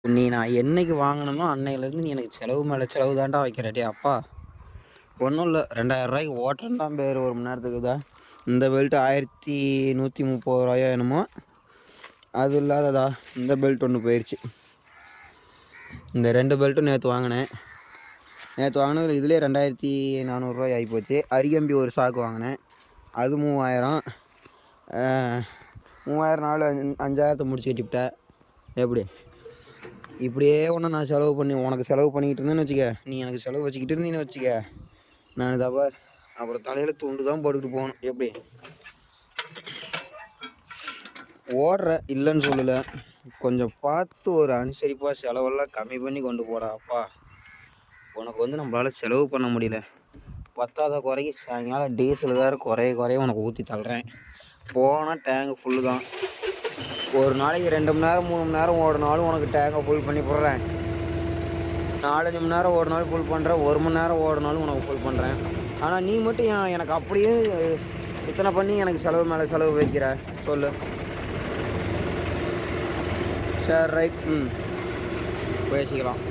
நீ நான் என்னைக்கு வாங்கினனோ அன்னையிலேருந்து நீ எனக்கு செலவு மேலே செலவு தான்டா வைக்கிற. டே அப்பா, ஒன்றும் இல்லை, 2000 ஓட்டுறேன் தான் பேர் ஒரு மணி நேரத்துக்கு தான். இந்த பெல்ட்டு 1130 என்னமோ. அது இல்லாததா இந்த பெல்ட் ஒன்று போயிடுச்சு. இந்த 2 பெல்ட்டும் நேற்று வாங்கினேன். நேற்று வாங்கினது இதுலேயே 2400 ஆகிப்போச்சு. அரிகம்பி ஒரு ஸ்டாக் வாங்கினேன், அது 3000. 3000 நாலு 5000 முடிச்சு கட்டிவிட்டேன். எப்படி இப்படியே ஒன்று நான் செலவு பண்ணி உனக்கு செலவு பண்ணிக்கிட்டு இருந்தேன்னு வச்சுக்க, நீ எனக்கு செலவு வச்சுக்கிட்டு இருந்தீங்கன்னு வச்சுக்க, நான் தப்பா அப்புறம் தலையில் துண்டு தான் போட்டுக்கிட்டு போகணும். எப்படி ஓடுற இல்லைன்னு சொல்லலை, கொஞ்சம் பார்த்து ஒரு அனுசரிப்பாக செலவெல்லாம் கம்மி பண்ணி கொண்டு போடா அப்பா. உனக்கு நம்மளால் செலவு பண்ண முடியல. பத்தாத குறைக்கு சாயங்காலம் டீசல் வேறு குறைய உனக்கு ஊற்றி தள்ளுறேன். போனால் டேங்கு ஃபுல்லு தான். ஒரு நாளைக்கு 2 மணி நேரம் 3 மணி நேரம் ஓடினாலும் உனக்கு டேங்கை ஃபுல் பண்ணி போடுறேன். 4-5 மணி நேரம் ஓடினாலும் ஃபுல் பண்ணுறேன். 1 மணி நேரம் ஓடினாலும் உனக்கு ஃபுல் பண்ணுறேன். ஆனால் நீ மட்டும் எனக்கு அப்படியே இத்தனை பண்ணி எனக்கு செலவு மேலே செலவு வைக்கிற சொல்லு. சரி ரைட், பேசிக்கலாம்.